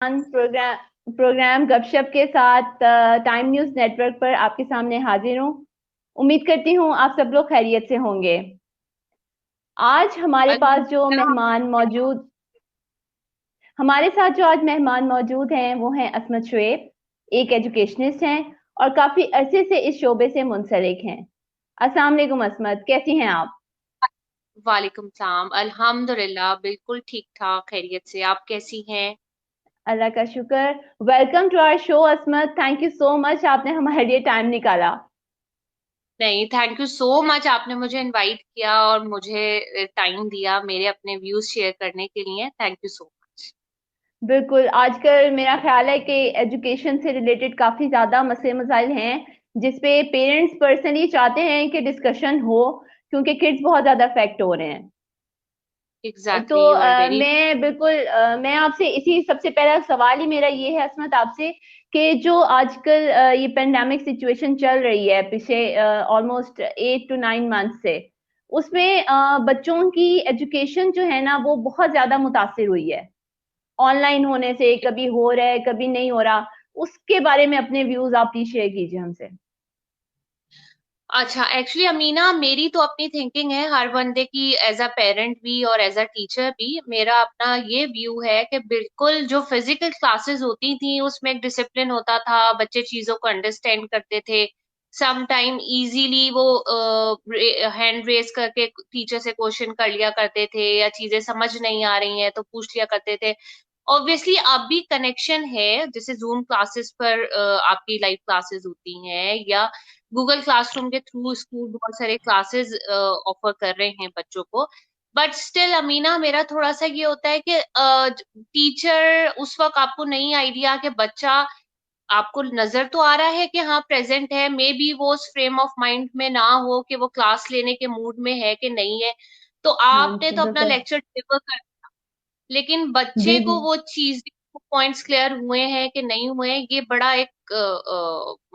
Programme गपशप के साथ टाइम न्यूज नेटवर्क पर आपके सामने हाजिर हूँ। उम्मीद करती हूँ आप सब लोग खैरियत से होंगे। आज हमारे साथ जो आज मेहमान मौजूद हैं वो हैं असमत शुएब। एक एजुकेशनिस्ट हैं और काफी अरसे से इस शोबे से मुंसलिक हैं। अस्सलाम वालेकुम असमत, कैसी हैं आप? वालेकुम सलाम। अल्हम्दुलिल्लाह बिल्कुल ठीक ठाक खैरियत से। आप कैसी हैं? अल्लाह का शुक्र। वेलकम टू आवर शो असमत, थैंक यू सो मच, आपने हमारे लिए टाइम निकाला। नहीं, थैंक यू सो मच, आपने मुझे इनवाइट किया और मुझे टाइम दिया मेरे अपने व्यूज शेयर करने के लिए। Thank you so much. बिल्कुल, आजकल मेरा ख्याल है कि एजुकेशन से रिलेटेड काफी ज्यादा मसले मसाइल हैं जिसपे पेरेंट्स पर्सनली चाहते हैं कि डिस्कशन हो, क्योंकि किड्स बहुत ज्यादा अफेक्ट हो रहे हैं। तो एग्जैक्टली, यू आर वेरी। मैं आपसे इसी सबसे पहला सवाल ही मेरा ये है असमत आपसे कि जो आजकल ये पेंडेमिक सिचुएशन चल रही है पिछले ऑलमोस्ट 8 to 9 मंथ से, उसमें बच्चों की एजुकेशन जो है ना वो बहुत ज्यादा मुतासिर हुई है। ऑनलाइन होने से कभी हो रहा है कभी नहीं हो रहा। उसके बारे में अपने व्यूज आप प्लीज शेयर कीजिए हमसे। अच्छा, एक्चुअली अमीना, मेरी तो अपनी थिंकिंग है हर बंदे की, एज अ पेरेंट भी और एज अ टीचर भी। मेरा अपना ये व्यू है कि बिल्कुल जो फिजिकल क्लासेस होती थी उसमें एक डिसिप्लिन होता था, बच्चे चीजों को अंडरस्टैंड करते थे। सम टाइम इजीली वो हैंड रेज करके टीचर से क्वेश्चन कर लिया करते थे, या चीजें समझ नहीं आ रही हैं तो पूछ लिया करते थे। ऑब्वियसली अब भी कनेक्शन है, जैसे जूम क्लासेस पर आपकी लाइव क्लासेस होती हैं, या गूगल क्लासरूम के थ्रू स्कूल बहुत सारे क्लासेस ऑफर कर रहे हैं बच्चों को। बट स्टिल अमीना, मेरा थोड़ा सा ये होता है कि टीचर उस वक्त आपको नहीं आइडिया कि बच्चा, आपको नजर तो आ रहा है कि हाँ प्रेजेंट है, मे बी वो उस फ्रेम ऑफ माइंड में ना हो कि वो क्लास लेने के मूड में है कि नहीं है। तो हाँ आपने जी तो अपना बिल्कुल। लेक्चर डिलीवर कर, लेकिन जी बच्चे जी। को वो चीज, पॉइंट्स क्लियर हुए हैं कि नहीं हुए हैं, ये बड़ा एक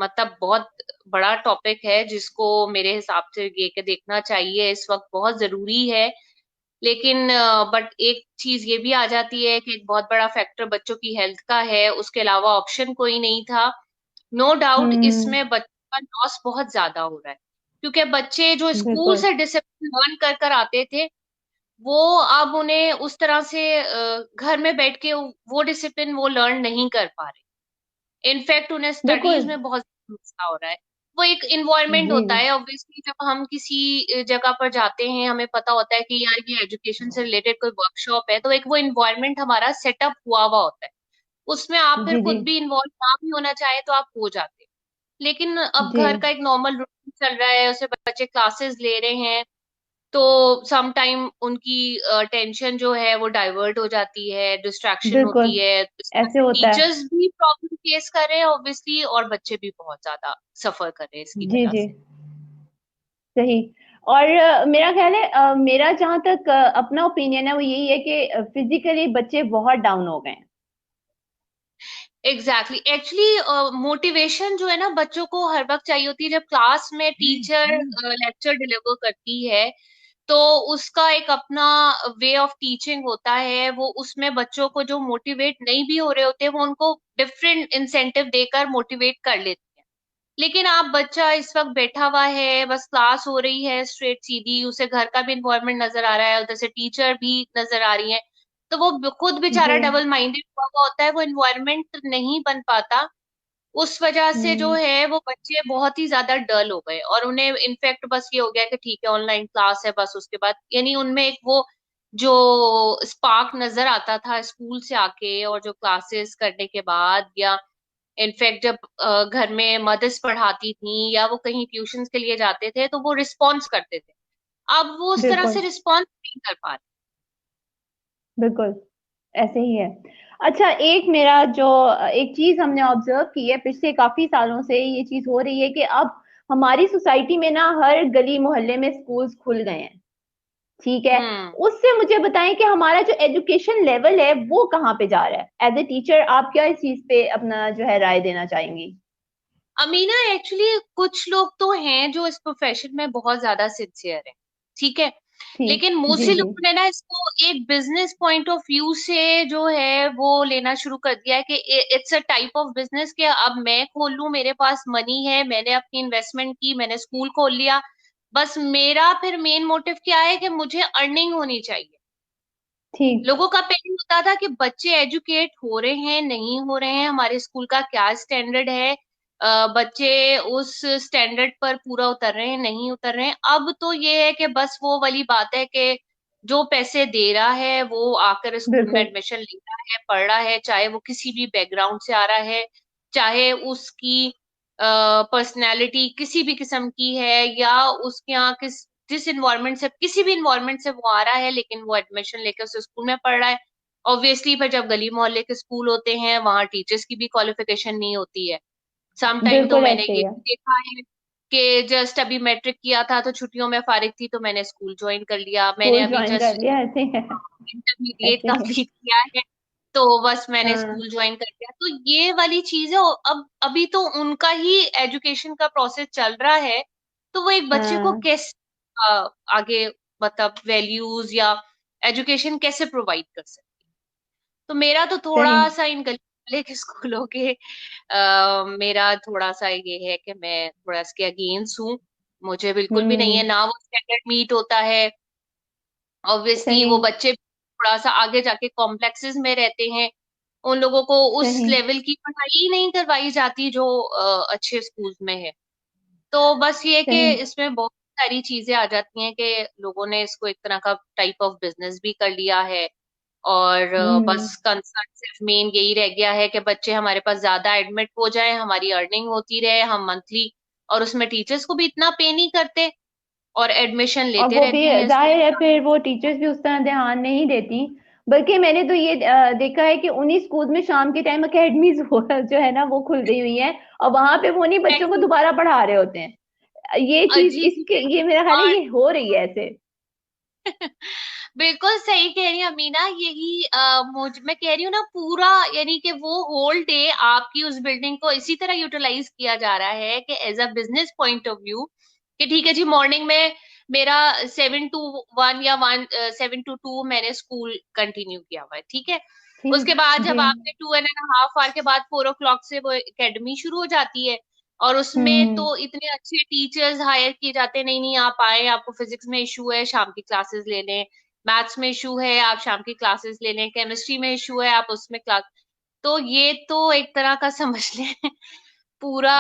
मतलब बहुत बड़ा टॉपिक है जिसको मेरे हिसाब से ये के देखना चाहिए, इस वक्त बहुत जरूरी है। लेकिन बट एक चीज ये भी आ जाती है कि एक बहुत बड़ा फैक्टर बच्चों की हेल्थ का है, उसके अलावा ऑप्शन कोई नहीं था। नो डाउट हम्म। इसमें बच्चों का लॉस बहुत ज्यादा हो रहा है, क्योंकि बच्चे जो स्कूल बिल्कुल। से डिसिप्लिन लर्न कर कर आते थे, वो अब उन्हें उस तरह से घर में बैठ के वो डिसिप्लिन वो लर्न नहीं कर पा रहे। इनफैक्ट उन्हें बिल्कुल। स्टडीज में बहुत मसला हो रहा है। वो एक इन्वायरमेंट जी होता जी। है, ऑब्वियसली जब हम किसी जगह पर जाते हैं हमें पता होता है कि यार ये एजुकेशन से रिलेटेड कोई वर्कशॉप है, तो एक वो इन्वायरमेंट हमारा सेटअप हुआ होता है। उसमें आप फिर जी जी। खुद भी इन्वॉल्व ना भी होना चाहे तो आप हो जाते हैं। लेकिन अब जी घर का एक नॉर्मल रूटीन चल रहा है, उसे बच्चे क्लासेस ले रहे हैं, तो सम टाइम उनकी टेंशन जो है वो डाइवर्ट हो जाती है, डिस्ट्रैक्शन बिल्कुल। होती है। ऐसे होता है। टीचर्स भी प्रॉब्लम फेस कर रहे हैं ऑब्वियसली, और बच्चे भी बहुत ज्यादा सफर कर रहे हैं इसकी जी वजह जी। से। सही। और मेरा ख्याल है मेरा जहां तक अपना ओपिनियन है वो यही है कि फिजिकली बच्चे बहुत डाउन हो गए हैं। एग्जैक्टली, एक्चुअली मोटिवेशन जो है ना बच्चों को हर वक्त चाहिए होती है। जब क्लास में टीचर लेक्चर डिलीवर करती है, तो उसका एक अपना वे ऑफ टीचिंग होता है, वो उसमें बच्चों को जो मोटिवेट नहीं भी हो रहे होते वो उनको डिफरेंट इंसेंटिव देकर मोटिवेट कर लेते हैं। लेकिन आप बच्चा इस वक्त बैठा हुआ है, बस क्लास हो रही है स्ट्रेट सीधी, उसे घर का भी इन्वायरमेंट नजर आ रहा है, उधर से टीचर भी नजर आ रही है, तो वो खुद बेचारा जी। डबल माइंडेड हुआ होता है, वो इन्वायरमेंट नहीं बन पाता। उस वजह से जो हम्म। है वो बच्चे बहुत ही ज्यादा डल हो गए, और उन्हें इनफेक्ट बस ये हो गया कि ठीक है ऑनलाइन क्लास है, बस उसके बाद यानी उनमें एक वो जो स्पार्क नजर आता था स्कूल से आके और जो क्लासेस करने के बाद, या इनफैक्ट जब घर में मदर्स पढ़ाती थी या वो कहीं ट्यूशंस के लिए जाते थे तो वो रिस्पॉन्स करते थे, अब वो उस तरह बिल्कुल। से रिस्पॉन्स नहीं कर पा रहे। बिल्कुल ऐसे ही है। अच्छा, एक चीज हमने ऑब्जर्व की है पिछले काफी सालों से, ये चीज हो रही है कि अब हमारी सोसाइटी में ना हर गली मोहल्ले में स्कूल्स खुल गए हैं। ठीक है। हम्म। उससे मुझे बताएं कि हमारा जो एजुकेशन लेवल है वो कहाँ पे जा रहा है। एज ए टीचर आप क्या इस चीज पे अपना जो है राय देना चाहेंगी? अमीना, एक्चुअली कुछ लोग तो हैं जो इस प्रोफेशन में बहुत ज्यादा सिंसियर हैं, ठीक है। ठीक। लेकिन जी मोस्टली जी। लोगों ने ना इसको एक बिजनेस पॉइंट ऑफ व्यू से जो है वो लेना शुरू कर दिया है कि it's a type of business, कि अब मैं खोल लूं, मेरे पास मनी है, मैंने अपनी इन्वेस्टमेंट की, मैंने स्कूल खोल लिया, बस मेरा फिर मेन मोटिव क्या है कि मुझे अर्निंग होनी चाहिए। ठीक। लोगों का पहले होता था कि बच्चे एजुकेट हो रहे हैं नहीं हो रहे हैं, हमारे स्कूल का क्या स्टैंडर्ड है, बच्चे उस स्टैंडर्ड पर पूरा उतर रहे हैं नहीं उतर रहे हैं। अब तो ये है कि बस वो वाली बात है कि जो पैसे दे रहा है वो आकर स्कूल में बिल्कुल। एडमिशन ले रहा है, पढ़ रहा है, चाहे वो किसी भी बैकग्राउंड से आ रहा है, चाहे उसकी पर्सनैलिटी किसी भी किस्म की है, या उसके यहाँ जिस इन्वायरमेंट से, किसी भी इन्वायरमेंट से वो आ रहा है, लेकिन वो एडमिशन लेके उस स्कूल में पढ़ रहा है। ऑब्वियसली फिर जब गली मोहल्ले के स्कूल होते हैं वहां टीचर्स की भी क्वालिफिकेशन नहीं होती है। सम टाइम तो बिल्कुल मैंने ऐसे ही ये है। भी देखा है कि जस्ट अभी मैट्रिक किया था तो छुट्टियों में फारिग थी तो मैंने स्कूल ज्वाइन कर लिया, मैंने स्कूल अभी ज्वाइन कर जस्ट लिया, ऐसे ही है। इंटरमीडिएट ऐसे ही है। कंप्लीट किया है तो बस मैंने हाँ। स्कूल ज्वाइन कर लिया। तो ये वाली चीज है, और अब अभी तो उनका ही एजुकेशन का प्रोसेस चल रहा है, तो वो एक बच्चे को हाँ। कैसे आगे मतलब वैल्यूज या एजुकेशन कैसे प्रोवाइड कर सकते। तो मेरा तो सही। थोड़ा सा इन गली वाले के स्कूलों के मेरा थोड़ा सा ये है कि मैं थोड़ा इसके अगेंस्ट हूँ। मुझे बिल्कुल भी नहीं है, हम्म। ना वो स्टैंडर्ड मीट होता है। ऑब्वियसली सही। वो बच्चे थोड़ा सा आगे जाके कॉम्प्लेक्सेस में रहते हैं, उन लोगों को उस सही। लेवल की पढ़ाई ही नहीं करवाई जाती जो अच्छे स्कूल्स में है। तो बस ये कि सही। इसमें बहुत सारी चीजें आ जाती हैं कि लोगों ने इसको एक तरह का टाइप ऑफ बिजनेस भी कर लिया है, और हम्म। बस कंसर्न सिर्फ मेन यही रह गया है कि बच्चे हमारे पास ज्यादा एडमिट हो जाए, हमारी अर्निंग होती रहे, हम मंथली, और उसमें टीचर्स को भी इतना पे नहीं करते और एडमिशन और लेते वो भी रहते हैं जाहिर है, स्टूडेंट। फिर वो टीचर्स भी उस तरह ध्यान नहीं देती। बल्कि मैंने तो ये देखा है कि उन्हीं स्कूल में शाम के टाइम अकेडमीज जो है ना वो खुल गई हुई है, और वहां पे वो उन्हीं बच्चों को दोबारा पढ़ा रहे होते हैं। ये चीज जी जी। इसके ये मेरा ख्याल है और ये हो रही है ऐसे। बिल्कुल सही कह रही है अमीना, यही मैं कह रही हूँ ना, पूरा यानी कि वो होल डे आपकी उस बिल्डिंग को इसी तरह यूटिलाइज किया जा रहा है कि as a business point of view, कि ठीक है जी, मॉर्निंग में मेरा 7 to 1 या 7 to 2 मैंने स्कूल कंटिन्यू किया हुआ है, ठीक है। ठीक। उसके बाद जी। जब आपने 2.5 आवर के बाद 4 o'clock से वो एकेडमी शुरू हो जाती है, और उसमें हम्म। तो इतने अच्छे टीचर्स हायर किए जाते, नहीं नहीं आप आए, आपको फिजिक्स में इशू है शाम की क्लासेस ले लें, मैथ्स में इशू है आप शाम की क्लासेस ले लें, केमिस्ट्री में इशू है आप उसमें क्लास। तो ये तो एक तरह का समझ लें पूरा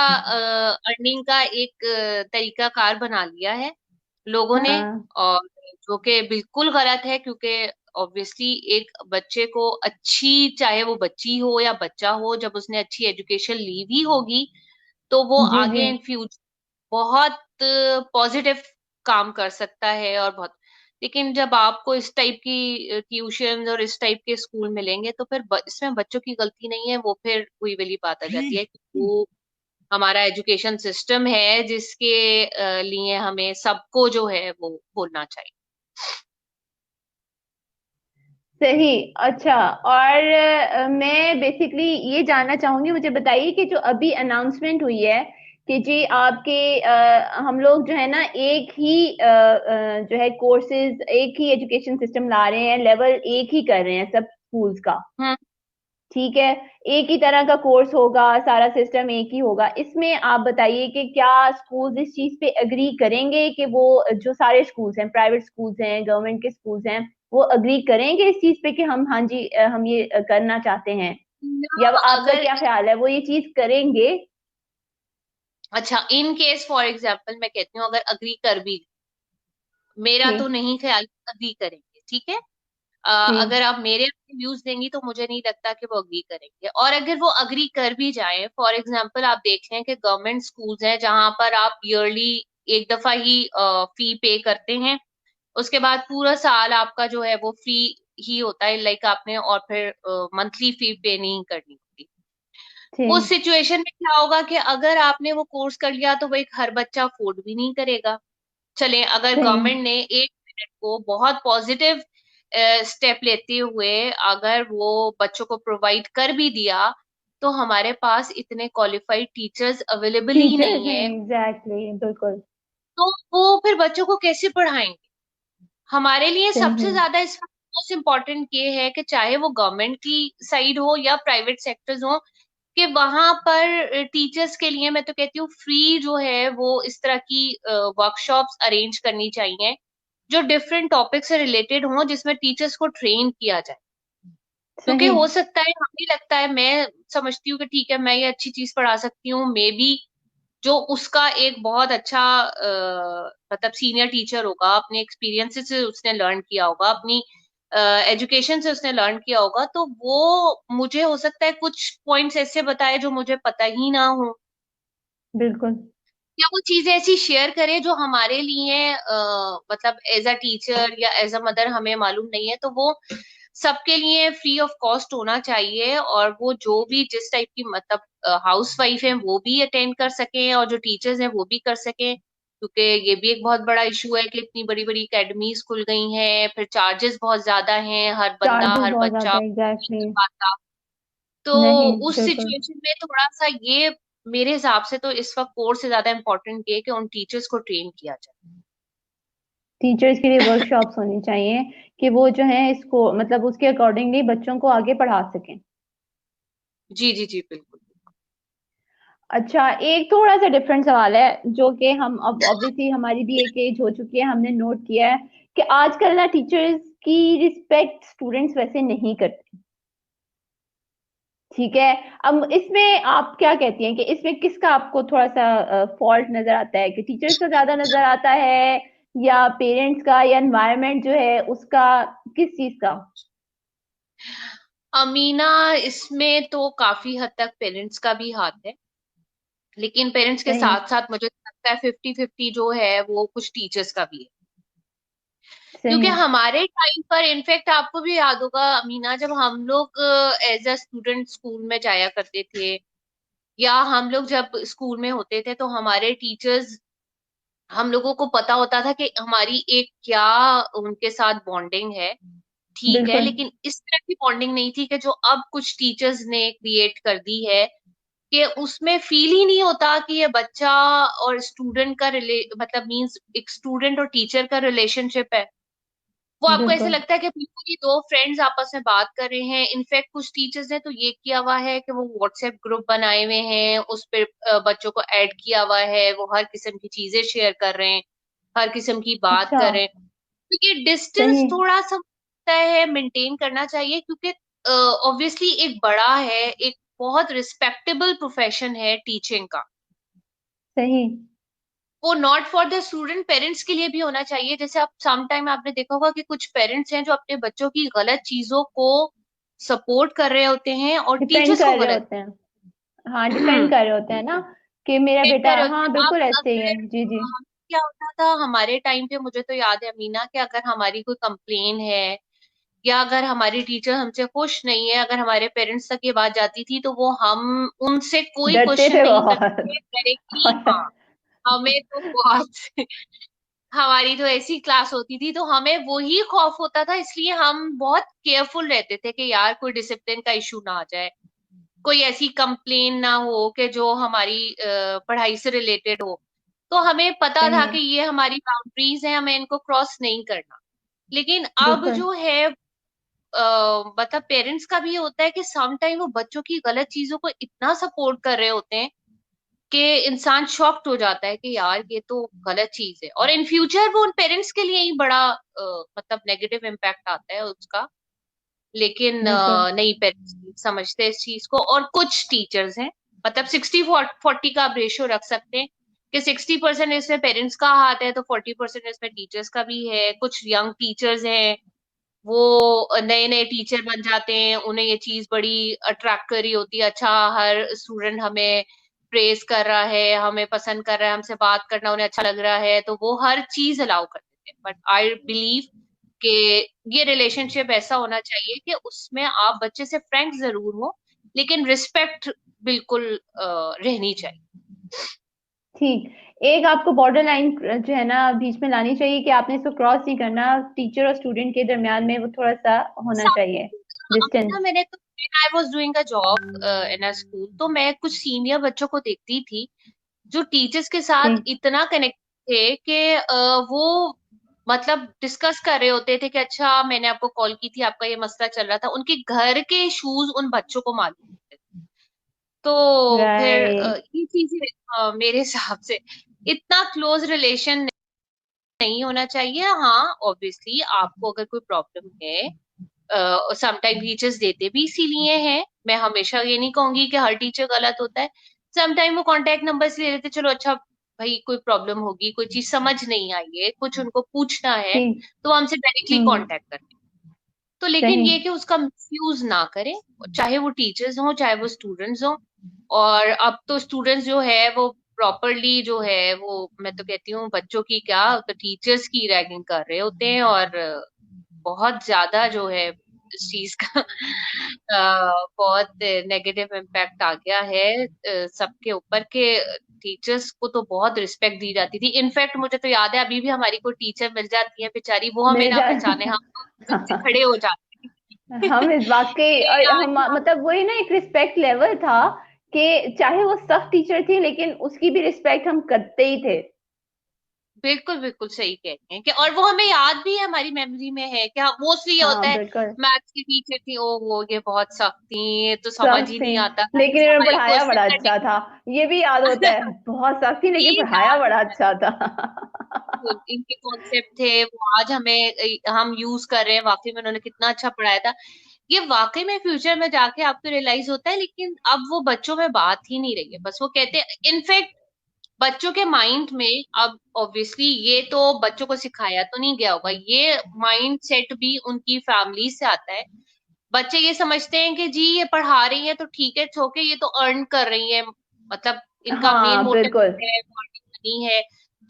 अर्निंग का एक तरीका कार बना लिया है लोगों ने। हाँ। और जो कि बिल्कुल गलत है, क्योंकि ऑब्वियसली एक बच्चे को अच्छी, चाहे वो बच्ची हो या बच्चा हो, जब उसने अच्छी एजुकेशन ली भी होगी तो वो जी जी। आगे इन फ्यूचर बहुत पॉजिटिव काम कर सकता है और बहुत। लेकिन जब आपको इस टाइप की ट्यूशन और इस टाइप के स्कूल मिलेंगे तो फिर इसमें बच्चों की गलती नहीं है, वो फिर वही वाली बात आ जाती है कि वो हमारा एजुकेशन सिस्टम है जिसके लिए हमें सबको जो है वो बोलना चाहिए। सही। अच्छा। और मैं बेसिकली ये जानना चाहूंगी, मुझे बताइए कि जो अभी अनाउंसमेंट हुई है कि जी आपके हम लोग जो है ना एक ही जो है कोर्सेज, एक ही एजुकेशन सिस्टम ला रहे हैं, लेवल एक ही कर रहे हैं सब स्कूल्स का। हम्म। ठीक है। एक ही तरह का कोर्स होगा, सारा सिस्टम एक ही होगा। इसमें आप बताइए कि क्या स्कूल्स इस चीज पे एग्री करेंगे कि वो जो सारे स्कूल्स हैं, प्राइवेट स्कूल्स हैं, गवर्नमेंट के स्कूल्स हैं, वो एग्री करेंगे इस चीज पे कि हम, हाँ जी, हम ये करना चाहते हैं? ना या आपका अगर क्या ख्याल है, वो ये चीज करेंगे? अच्छा, इन केस फॉर एग्जाम्पल मैं कहती हूँ अगर अग्री कर भी, मेरा तो ठीक। नहीं ख्याल अग्री करेंगे, ठीक है। अगर ठीक। आप मेरे व्यूज देंगी तो मुझे नहीं लगता कि वो अग्री करेंगे। और अगर वो अग्री कर भी जाए, फॉर एग्जांपल आप देख लें कि गवर्नमेंट स्कूल्स हैं जहां पर आप ईयरली एक दफा ही फी पे करते हैं, उसके बाद पूरा साल आपका जो है वो फ्री ही होता है, लाइक आपने और फिर मंथली फी पे नहीं करनी होती। उस ठीक। सिचुएशन में क्या होगा कि अगर आपने वो कोर्स कर लिया तो वो एक हर बच्चा अफोर्ड भी नहीं करेगा। चले अगर सही। गवर्नमेंट ने 1 मिनट को बहुत पॉजिटिव स्टेप लेते हुए अगर वो बच्चों को प्रोवाइड कर भी दिया, तो हमारे पास इतने क्वालिफाइड टीचर्स अवेलेबल ही टीचर्स नहीं हैं, है, एग्जैक्टली, बिल्कुल। तो वो फिर बच्चों को कैसे पढ़ाएंगे। हमारे लिए सबसे सही। ज्यादा इस मोस्ट इम्पोर्टेंट ये है कि चाहे वो गवर्नमेंट की साइड हो या प्राइवेट सेक्टर्स हो, कि वहां पर टीचर्स के लिए मैं तो कहती हूँ फ्री जो है वो इस तरह की वर्कशॉप्स अरेंज करनी चाहिए, जो डिफरेंट टॉपिक से रिलेटेड हों, जिसमें टीचर्स को ट्रेन किया जाए। क्योंकि सही। हो सकता है, हमें लगता है, मैं समझती हूँ कि ठीक है मैं ये अच्छी चीज पढ़ा सकती हूँ, मे बी जो उसका एक बहुत अच्छा मतलब सीनियर टीचर होगा, अपने एक्सपीरियंसेस से उसने लर्न किया होगा, अपनी एजुकेशन से उसने लर्न किया होगा, तो वो मुझे हो सकता है कुछ पॉइंट्स ऐसे बताए जो मुझे पता ही ना हो, बिल्कुल। या वो चीजें ऐसी शेयर करे जो हमारे लिए मतलब एज अ टीचर या एज अ मदर हमें मालूम नहीं है, तो वो सबके लिए फ्री ऑफ कॉस्ट होना चाहिए, और वो जो भी जिस टाइप की मतलब हाउस वाइफ है वो भी अटेंड कर सके, और जो टीचर्स हैं वो भी कर सके, क्योंकि ये भी एक बहुत बड़ा इशू है कि इतनी बड़ी बड़ी एकेडमीज खुल गई हैं, फिर चार्जेस बहुत ज्यादा हैं, हर बंदा चार्जेस हर बहुत बच्चा ज्यादा, नहीं एग्जैक्टली। कर पाता। तो नहीं, उस बिल्कुल। सिचुएशन में थोड़ा सा ये, मेरे हिसाब से तो इस वक्त कोर्स से ज्यादा इम्पोर्टेंट ये है कि उन टीचर्स को ट्रेन किया जाए। टीचर्स के लिए वर्कशॉप्स होनी चाहिए कि वो जो है इसको मतलब उसके अकॉर्डिंगली बच्चों को आगे पढ़ा सकें। जी जी जी, बिल्कुल। अच्छा, एक थोड़ा सा डिफरेंट सवाल है जो कि हम अब ऑब्वियसली हमारी भी एक एज हो चुकी है, हमने नोट किया है कि आजकल ना टीचर्स की रिस्पेक्ट स्टूडेंट्स वैसे नहीं करते। ठीक है। अब इसमें आप क्या कहती हैं कि इसमें किसका आपको थोड़ा सा फॉल्ट नजर आता है, कि टीचर्स का ज्यादा नजर आता है या पेरेंट्स का या एनवायरनमेंट जो है उसका, किस चीज का? अमीना, इसमें तो काफी हद तक पेरेंट्स का भी हाथ है, लेकिन पेरेंट्स के सही। साथ साथ मुझे लगता है 50-50 जो है वो कुछ टीचर्स का भी है। क्योंकि सही। हमारे टाइम पर इनफैक्ट आपको भी याद होगा अमीना, जब हम लोग एज अ स्टूडेंट स्कूल में जाया करते थे, या हम लोग जब स्कूल में होते थे, तो हमारे टीचर्स, हम लोगों को पता होता था कि हमारी एक क्या उनके साथ बॉन्डिंग है, ठीक है, बिल्कुल। लेकिन इस तरह की बॉन्डिंग नहीं थी कि जो अब कुछ टीचर्स ने क्रिएट कर दी है, कि उसमें फील ही नहीं होता कि ये बच्चा और स्टूडेंट का रिले मतलब मींस एक स्टूडेंट और टीचर का रिलेशनशिप है। वो आपको ऐसे बिल्कुल। लगता है कि बिल्कुल ही दो फ्रेंड्स आपस में बात कर रहे हैं। इनफैक्ट कुछ टीचर्स ने तो ये किया हुआ है कि वो व्हाट्सएप ग्रुप बनाए हुए हैं, उस पे बच्चों को ऐड किया हुआ है, वो हर किस्म की चीजें शेयर कर रहे हैं, हर किस्म की बात अच्छा। कर रहे हैं। क्योंकि सही। डिस्टेंस थोड़ा सा होता है मेंटेन करना चाहिए, क्योंकि ऑब्वियसली एक बड़ा है, एक बहुत रिस्पेक्टेबल प्रोफेशन है टीचिंग का, सही। वो not for the student, parents के लिए भी होना चाहिए। जैसे आप सम टाइम आपने देखा होगा कि कुछ पेरेंट्स हैं जो अपने बच्चों की गलत चीजों को सपोर्ट कर रहे होते हैं और डिपेंड टीचर्स को कर रहे गलत होते हैं। हाँ, डिपेंड कर रहे होते हैं ना, कि मेरा ट्रीट कर बेटा, रहे होते हाँ हैं। आप बिल्कुल ऐसे ही है। अगर जी जी। क्या होता था हमारे टाइम पे, मुझे तो याद है अमीना, कि अगर हमारी कोई कंप्लेन है, या अगर हमारी टीचर हमसे खुश नहीं है, अगर हमारे पेरेंट्स तक ये बात जाती थी, तो वो हम उनसे कोई डरते क्वेश्चन थे नहीं करते बहुत। थे डायरेक्टली। हाँ, हमें तो बहुत हमारी तो ऐसी क्लास होती थी, तो हमें वही खौफ होता था, इसलिए हम बहुत केयरफुल रहते थे कि यार कोई डिसिप्लिन का इशू ना आ जाए, कोई ऐसी कंप्लेन ना हो कि जो हमारी पढ़ाई से रिलेटेड हो। तो हमें पता था सही। कि ये हमारी बाउंड्रीज हैं, हमें इनको क्रॉस नहीं करना। लेकिन अब बिल्कुल। जो है मतलब पेरेंट्स का भी ये होता है कि सम टाइम वो बच्चों की गलत चीजों को इतना सपोर्ट कर रहे होते हैं कि इंसान शॉक्ड हो जाता है कि यार ये तो गलत चीज है, और इन फ्यूचर वो उन पेरेंट्स के लिए ही बड़ा मतलब नेगेटिव इम्पैक्ट आता है उसका। लेकिन बिल्कुल। नहीं, पेरेंट्स समझते हैं इस चीज को, और कुछ टीचर्स हैं, मतलब 60-40 का आप रेशियो रख सकते हैं, कि 60% इसमें पेरेंट्स का हाथ है, तो 40% इसमें टीचर्स का भी है। कुछ यंग टीचर्स हैं, वो नए नए टीचर बन जाते हैं, उन्हें ये चीज बड़ी अट्रैक्ट कर रही होती है, अच्छा हर स्टूडेंट हमें प्रेज कर रहा है, हमें पसंद कर रहा है, हमसे बात करना उन्हें अच्छा लग रहा है, तो वो हर चीज अलाउ कर देते हैं। बट आई बिलीव कि ये रिलेशनशिप ऐसा होना चाहिए कि उसमें आप बच्चे से फ्रेंड जरूर हो, लेकिन रिस्पेक्ट बिल्कुल रहनी चाहिए। ठीक। एक आपको बॉर्डर लाइन जो है ना बीच में लानी चाहिए कि आपने इसको क्रॉस नहीं करना, टीचर और स्टूडेंट के दरमियान में वो थोड़ा सा होना चाहिए डिस्टेंस। ना, मैंने तो I was doing a job in a school, तो मैं कुछ सीनियर बच्चों को देखती थी जो टीचर्स के साथ ठीक। इतना कनेक्ट थे कि वो मतलब डिस्कस कर रहे होते थे कि अच्छा मैंने आपको कॉल की थी, आपका ये मसला चल रहा था, उनके घर के इश्यूज उन बच्चों को मालूम होते थे। तो फिर राइट। ये चीजें मेरे हिसाब से इतना क्लोज रिलेशन नहीं होना चाहिए। हाँ ऑब्वियसली आपको अगर कोई प्रॉब्लम है, समटाइम टीचर्स देते भी इसीलिए हैं, मैं हमेशा ये नहीं कहूंगी कि हर टीचर गलत होता है। समटाइम वो कांटेक्ट नंबर से ले लेते, चलो अच्छा भाई कोई प्रॉब्लम होगी, कोई चीज समझ नहीं आई है, कुछ उनको पूछना है, ठीक। तो वो हमसे डायरेक्टली हम्म। कांटेक्ट करते हैं। तो लेकिन सही। ये कि उसका मिसयूज ना करें, चाहे वो टीचर्स हों चाहे वो स्टूडेंट्स हों। और अब तो स्टूडेंट्स जो है वो प्रॉपरली जो है वो, मैं तो कहती हूँ बच्चों की क्या, तो टीचर्स की रैगिंग कर रहे होते हैं। और बहुत ज्यादा जो है इस चीज का बहुत नेगेटिव इम्पैक्ट आ गया है सबके ऊपर के। टीचर्स को तो बहुत रिस्पेक्ट दी जाती थी। इनफैक्ट मुझे तो याद है अभी भी हमारी कोई टीचर मिल जाती है बेचारी, वो हमें मिल ना जा। पहचाने, हम तो से खड़े हो जाते हैं हम इस वाकई, कि और हम आज हम मतलब वही ना, एक रिस्पेक्ट लेवल था कि चाहे वो सख्त टीचर थी लेकिन उसकी भी रिस्पेक्ट हम करते ही थे। बिल्कुल बिल्कुल सही कह रहे हैं कि, और वो हमें याद भी है, हमारी मेमोरी में है कि मोस्टली ये हाँ होता है बिल्कुल। मैथ्स की टीचर थी, ओ वो ये बहुत सख्त थी, ये तो समझ सख्त ही थी नहीं आता था, लेकिन बस इन्होंने हमारी पढ़ाया क्वेश्चन बड़ा करने अच्छा था। ये भी याद होता है, बहुत सख्त थी ये लेकिन पढ़ाया याद बड़ा होता है। अच्छा था। इनके कॉन्सेप्ट थे वो आज हमें हम यूज कर रहे हैं, वाकई में उन्होंने कितना अच्छा पढ़ाया था। ये वाकई में फ्यूचर में जाके आपको रियलाइज होता है, लेकिन अब वो बच्चों में बात ही नहीं रही है, बस वो कहते हैं। इनफैक्ट बच्चों के माइंड में अब ऑब्वियसली ये तो बच्चों को सिखाया तो नहीं गया होगा, ये माइंड सेट भी उनकी फैमिली से आता है। बच्चे ये समझते हैं कि जी ये पढ़ा रही है तो ठीक है, छोके ये तो अर्न कर रही है, मतलब इनका मेन हाँ मोटिव बिल्कुल। है नहीं है,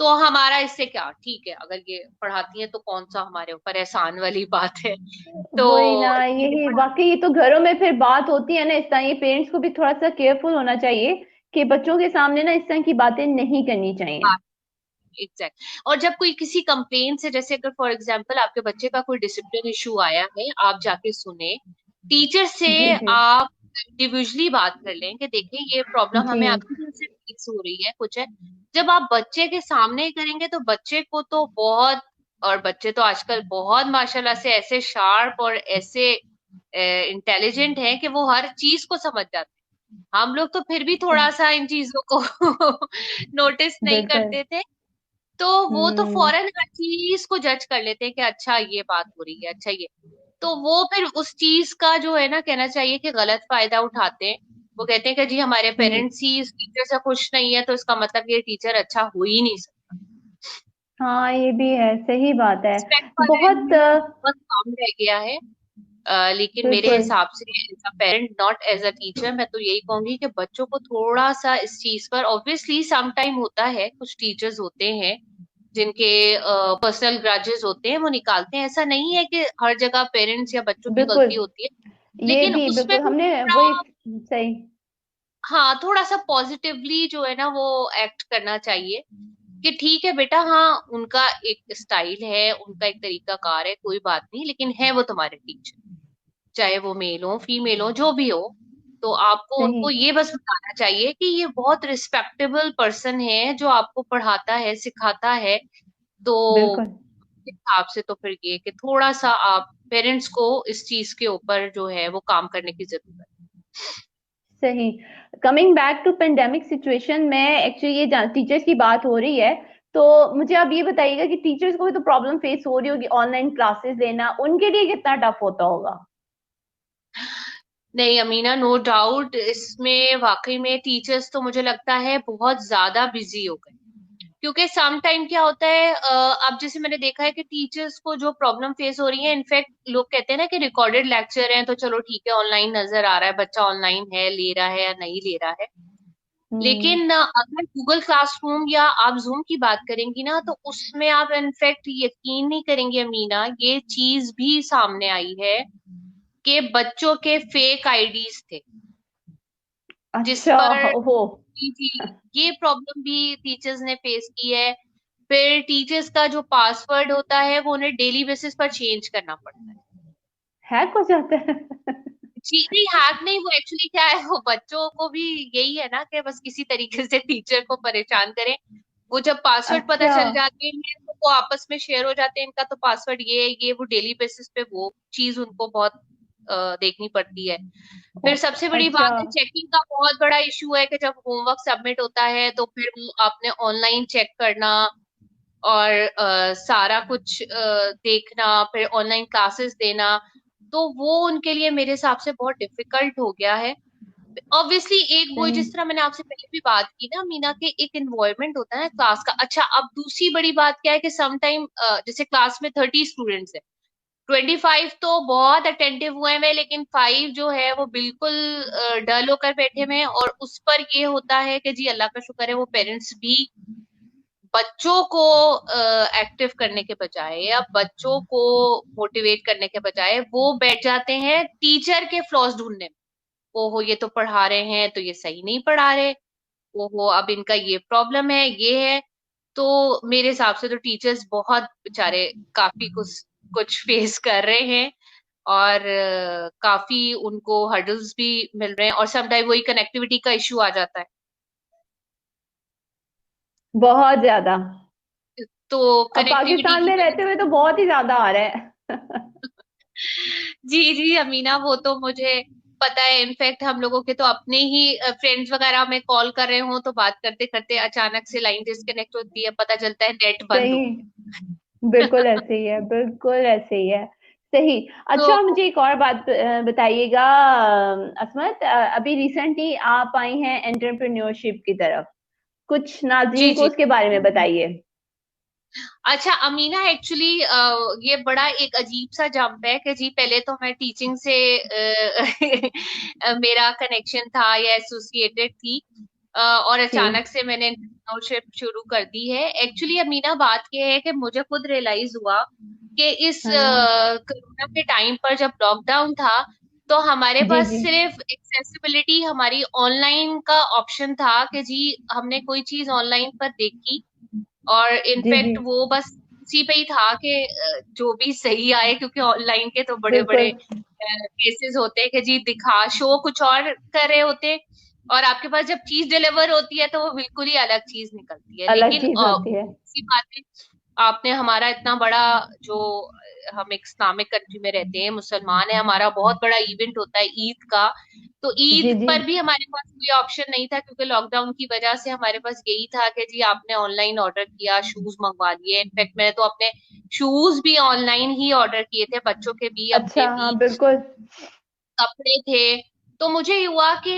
तो हमारा इससे क्या, ठीक है अगर ये पढ़ाती है तो कौन सा हमारे ऊपर एहसान वाली बात है। तो वही ना, ये यही पढ़ा बाकी, ये तो घरों में फिर बात होती है ना इस तरह, ये पेरेंट्स को भी थोड़ा सा केयरफुल होना चाहिए कि बच्चों के सामने ना इस तरह की बातें नहीं करनी चाहिए। एग्जैक्ट। और जब कोई किसी कंप्लेन से, जैसे अगर फॉर एग्जांपल आपके बच्चे का कोई डिसिप्लिन इशू आया है, आप जाके सुने, टीचर से जी जी। आप इंडिविजुअली बात कर लें कि देखें ये प्रॉब्लम जी हमें अभी दिन से फिक्स हो रही है, कुछ है। जब आप बच्चे के सामने करेंगे तो बच्चे को तो बहुत, और बच्चे तो आजकल बहुत माशाल्लाह से ऐसे शार्प और ऐसे इंटेलिजेंट हैं कि वो हर चीज को समझ जाते हैं। हम लोग तो फिर भी थोड़ा सा इन चीजों को नोटिस नहीं बिल्कुल। करते थे। तो वो तो हम्म। फौरन हर चीज को जज कर लेते हैं कि अच्छा ये बात हो रही है, अच्छा ये, तो वो फिर उस चीज का जो है ना, कहना चाहिए कि गलत फायदा उठाते हैं। वो कहते हैं कि जी हमारे हम्म। पेरेंट्स ही इस टीचर से खुश नहीं है तो इसका मतलब ये टीचर अच्छा हो ही नहीं सकता। हाँ ये भी है, सही बात है। रिस्पेक्ट वाला बहुत एलिमेंट बहुत कम रह गया है। लेकिन मेरे बिल्कुल। हिसाब से as a parent not as a teacher, मैं तो यही कहूंगी कि बच्चों को थोड़ा सा इस चीज पर, ऑब्वियसली सम टाइम होता है, कुछ टीचर्स होते हैं जिनके पर्सनल ग्रजेस होते हैं, वो निकालते हैं, ऐसा नहीं है कि हर जगह पेरेंट्स या बच्चों की बिल्कुल। गलती होती है, ये लेकिन भी उसमें बिल्कुल, भी हमने थोड़ा, वही। सही। हाँ थोड़ा सा पॉजिटिवली जो है ना वो एक्ट करना चाहिए कि ठीक है बेटा, हाँ उनका एक स्टाइल है, उनका एक तरीका कार है, कोई बात नहीं, लेकिन है वो तुम्हारे टीचर, चाहे वो मेल हो फीमेल हो जो भी हो। तो आपको सही। उनको ये बस बताना चाहिए कि ये बहुत रिस्पेक्टेबल पर्सन है जो आपको पढ़ाता है सिखाता है। तो बिल्कुल। इस हिसाब से तो फिर ये कि थोड़ा सा आप पेरेंट्स को इस चीज के ऊपर जो है वो काम करने की जरूरत सही। Coming back to pandemic situation में, एक्चुअली ये टीचर्स की बात हो रही है, तो मुझे आप ये बताइएगा कि टीचर्स को भी तो प्रॉब्लम फेस हो रही होगी, ऑनलाइन क्लासेस लेना उनके लिए कितना टफ होता होगा। है। नहीं अमीना, नो डाउट इसमें वाकई में टीचर्स तो मुझे लगता है बहुत ज्यादा बिजी हो गए। क्योंकि सम टाइम क्या होता है, अब जैसे मैंने देखा है कि टीचर्स को जो प्रॉब्लम फेस हो रही है, इनफैक्ट लोग कहते हैं ना कि रिकॉर्डेड लेक्चर है तो चलो ठीक है ऑनलाइन नजर आ रहा है, बच्चा ऑनलाइन है ले रहा है या नहीं ले रहा है। हम्म। लेकिन अगर गूगल क्लासरूम या आप जूम की बात करेंगी ना, तो उसमें आप इनफैक्ट यकीन नहीं करेंगे अमीना, ये चीज भी सामने आई है कि बच्चों के फेक आईडीज थे जिस अच्छा। पर, हो। जी जी, ये प्रॉब्लम भी टीचर्स ने फेस की है। फिर टीचर्स का जो पासवर्ड होता है वो उन्हें डेली बेसिस पर चेंज करना पड़ता है। हैक हो जाता है। जी नहीं, हैक नहीं, वो एक्चुअली क्या है, वो बच्चों को भी यही है ना कि बस किसी तरीके से टीचर को परेशान करें। वो जब पासवर्ड पता अच्छा। चल जाते हैं तो वो आपस में शेयर हो जाते हैं, इनका तो पासवर्ड ये है ये, वो डेली बेसिस पे वो चीज उनको बहुत देखनी पड़ती है। फिर सबसे बड़ी अच्छा। बात है चेकिंग का, बहुत बड़ा इशू है कि जब होमवर्क सबमिट होता है तो फिर वो आपने ऑनलाइन चेक करना और सारा कुछ देखना, फिर ऑनलाइन क्लासेस देना, तो वो उनके लिए मेरे हिसाब से बहुत डिफिकल्ट हो गया है। ऑब्वियसली एक वो सही। जिस तरह मैंने आपसे पहले भी बात की ना मीना, के एक इन्वायरमेंट होता है ना क्लास का। अच्छा, अब दूसरी बड़ी बात क्या है कि सम टाइम जैसे क्लास में 30 स्टूडेंट्स है, 25 तो बहुत अटेंटिव हुए हैं, लेकिन 5 जो है वो बिल्कुल डल होकर बैठे हुए हैं। और उस पर ये होता है कि जी अल्लाह का शुक्र है वो पेरेंट्स भी बच्चों को एक्टिव करने के बजाय या बच्चों को मोटिवेट करने के बजाय वो बैठ जाते हैं टीचर के फ्लॉज ढूंढने में। ओहो ये तो पढ़ा रहे हैं तो ये सही नहीं पढ़ा रहे, ओहो अब इनका ये प्रॉब्लम है ये है। तो मेरे हिसाब से तो टीचर्स बहुत बेचारे काफी कुछ कुछ फेस कर रहे हैं, और काफी उनको हर्डल्स भी मिल रहे हैं, और समटाइम वही कनेक्टिविटी का इशू आ जाता है। बहुत ज्यादा। तो अब कनेक्टिविटी पाकिस्तान की में वजह रहते हुए तो बहुत ही ज्यादा आ रहा है। जी जी अमीना, वो तो मुझे पता है। इनफैक्ट हम लोगों के तो अपने ही फ्रेंड्स वगैरह में कॉल कर रहे हो तो बात करते करते अचानक से लाइन डिस्कनेक्ट होती है, पता चलता है नेट बंद हो सही। बिल्कुल ऐसे ही है, बिल्कुल ऐसे ही है। सही। तो अच्छा, मुझे एक और बात बताइएगा असमत, अभी रिसेंटली आप आई हैं एंटरप्रेन्योरशिप की तरफ, कुछ जी नाज़रीन को जी। उसके बारे में बताइए। अच्छा अमीना, एक्चुअली ये बड़ा एक अजीब सा जंप है कि जी पहले तो मैं टीचिंग से मेरा कनेक्शन था या एसोसिएटेड थी, और जी। अचानक से मैंने एंटरप्रेन्योरशिप शुरू कर दी है। एक्चुअली अमीना बात ये है कि मुझे खुद रियलाइज हुआ कि इस हाँ। कोरोना के टाइम पर जब लॉकडाउन था तो हमारे जी पास जी। सिर्फ एक्सेसिबिलिटी हमारी ऑनलाइन का ऑप्शन था कि जी हमने कोई चीज ऑनलाइन पर देखी, और जी जी। इनफैक्ट वो बस उसी पे ही था कि जो भी सही आए, क्योंकि ऑनलाइन के तो बड़े बड़े बिल्कुल। केसेस होते हैं कि जी दिखा शो कुछ और कर रहे होते हैं, और आपके पास जब चीज डिलीवर होती है तो वो बिल्कुल ही अलग चीज निकलती है। अलग लेकिन चीज होती है। इसी बात है, आपने हमारा इतना बड़ा जो हम एक इस्लामिक कंट्री में रहते हैं, मुसलमान है, हमारा बहुत बड़ा इवेंट होता है ईद का। तो ईद जी जी। पर भी हमारे पास कोई ऑप्शन नहीं था, क्योंकि लॉकडाउन की वजह से हमारे पास यही था कि जी आपने ऑनलाइन ऑर्डर किया, शूज मंगवा लिए। इनफैक्ट मैंने तो अपने शूज भी ऑनलाइन ही ऑर्डर किए थे, बच्चों के भी अपने अच्छा, हाँ भी, बिल्कुल। कपड़े थे। तो मुझे ये हुआ कि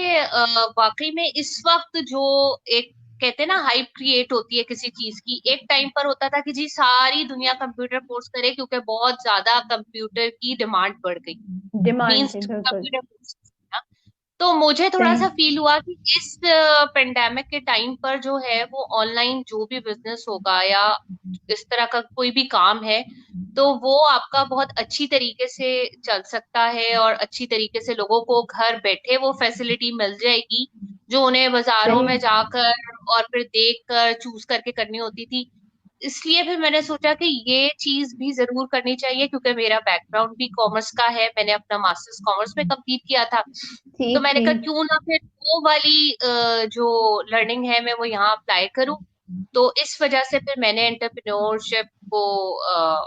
वाकई में इस वक्त जो एक कहते हैं ना हाइप क्रिएट होती है किसी चीज की, एक टाइम पर होता था कि जी सारी दुनिया कंप्यूटर कोर्स करे क्योंकि बहुत ज्यादा कंप्यूटर की डिमांड बढ़ गई, डिमांड मीन्स थी, बिल्कुल। Computer course. तो मुझे थोड़ा सही। सा फील हुआ कि इस पेंडेमिक के टाइम पर जो है वो ऑनलाइन जो भी बिजनेस होगा या इस तरह का कोई भी काम है, तो वो आपका बहुत अच्छी तरीके से चल सकता है, और अच्छी तरीके से लोगों को घर बैठे वो फैसिलिटी मिल जाएगी जो उन्हें बाजारों सही। में जाकर और फिर देख कर चूज करके करनी होती थी। इसलिए फिर मैंने सोचा कि ये चीज भी जरूर करनी चाहिए, क्योंकि मेरा बैकग्राउंड भी कॉमर्स का है, मैंने अपना मास्टर्स कॉमर्स में कंप्लीट किया था। तो ठीक मैंने कहा ठीक। क्यों ना फिर वो वाली जो लर्निंग है मैं वो यहाँ अप्लाई करूँ। तो इस वजह से फिर मैंने एंटरप्रेन्योरशिप को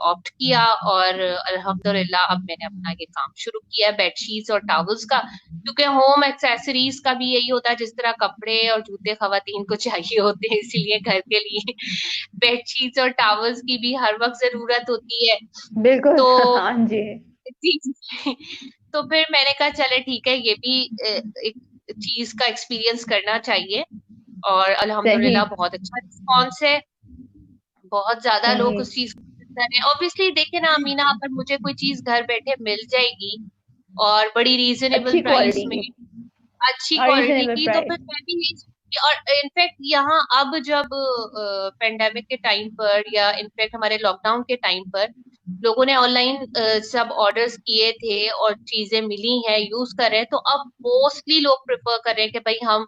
ऑप्ट किया, और अल्हम्दुलिल्लाह अब मैंने अपना ये काम शुरू किया है बेडशीट्स और टॉवल्स का, क्योंकि होम एक्सेसरीज का भी यही होता है, जिस तरह कपड़े और जूते खवातीन को चाहिए होते हैं, इसीलिए घर के लिए बेडशीट्स और टॉवल्स की भी हर वक्त जरूरत होती है। बिल्कुल। तो हाँ जी। जी जी। तो फिर मैंने कहा चले ठीक है, ये भी एक चीज का एक्सपीरियंस करना चाहिए, और सही। अल्हम्दुलिल्लाह बहुत अच्छा रिस्पॉन्स है, बहुत ज्यादा लोग सही। उस चीज को पसंद कर रहे हैं। ऑब्वियसली देखिए ना अमीना, अगर मुझे कोई चीज घर बैठे मिल जाएगी और बड़ी रीजनेबल अच्छी प्राइस क्वालिटी में, की। अच्छी और क्वालिटी रीजनेबल की, तो प्राइस। फिर मैं भी यही सोचूंगी। और इनफैक्ट यहाँ अब जब पेंडेमिक के टाइम पर या इनफैक्ट हमारे लॉकडाउन के टाइम पर लोगों ने ऑनलाइन सब ऑर्डर्स किए थे और चीजें मिली हैं, यूज कर रहे हैं, तो अब मोस्टली लोग प्रेफर कर रहे हैं कि भाई हम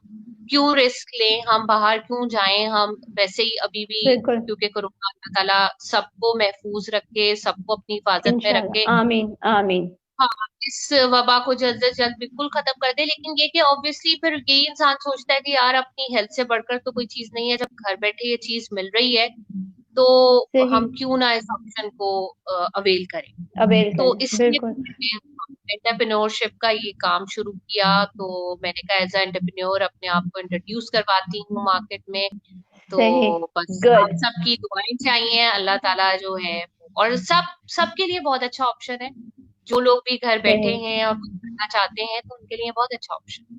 क्यों रिस्क लें, हम बाहर क्यों जाएं, हम वैसे ही अभी भी, बिल्कुल। क्योंकि कोरोना अल्लाह ताला सबको महफूज रखे, सबको अपनी हिफाजत में रखे। इंशाल्लाह, आमीन आमीन। हाँ, इस वबा को जल्द से जल्द बिल्कुल खत्म कर दे। लेकिन ये कि ऑब्वियसली फिर यही इंसान सोचता है कि यार अपनी हेल्थ से बढ़कर तो कोई चीज नहीं है, जब घर बैठे ये चीज मिल रही है तो सही। हम क्यों ना इस ऑप्शन को अवेल करें। अवेल तो करें, इसलिए बिल्कुल। एंटरप्रेन्योरशिप का ये काम शुरू किया। तो मैंने कहा एज एंटरप्रेन्योर अपने आप को इंट्रोड्यूस करवाती हूँ मार्केट में। तो सही। बस आप गुड। सबकी दुआएं चाहिए, अल्लाह ताला जो है। और सबके लिए बहुत अच्छा ऑप्शन है। जो लोग भी घर बैठे सही। हैं और कुछ करना चाहते हैं तो उनके लिए बहुत अच्छा ऑप्शन।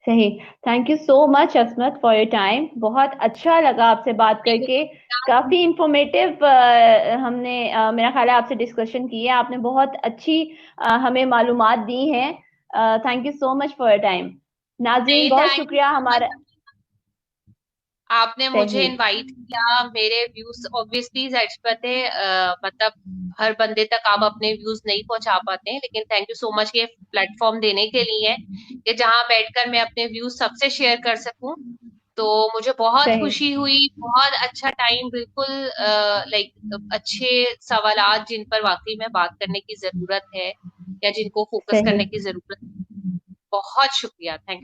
सही। थैंक यू सो मच असमत फॉर योर टाइम, बहुत अच्छा लगा आपसे बात करके। काफी इंफॉर्मेटिव हमने मेरा ख्याल है आपसे डिस्कशन की है, आपने बहुत अच्छी हमें मालूमात दी हैं। Thank you so much for your time. नाज़रीन नहीं, बहुत थैंक यू शुक्रिया सो हमारा। मच। आपने मुझे सही। इनवाइट किया, मेरे व्यूज ऑब्वियसली पता है मतलब हर बंदे तक आप अपने व्यूज नहीं पहुंचा पाते हैं, लेकिन थैंक यू सो मच ये प्लेटफॉर्म देने के लिए है कि जहां बैठकर मैं अपने व्यूज सबसे शेयर कर सकूं। तो मुझे बहुत सही। खुशी हुई, बहुत अच्छा टाइम, बिल्कुल लाइक अच्छे सवालात जिन पर वाकई में बात करने की जरूरत है या जिनको फोकस सही। करने की जरूरत है। बहुत शुक्रिया, थैंक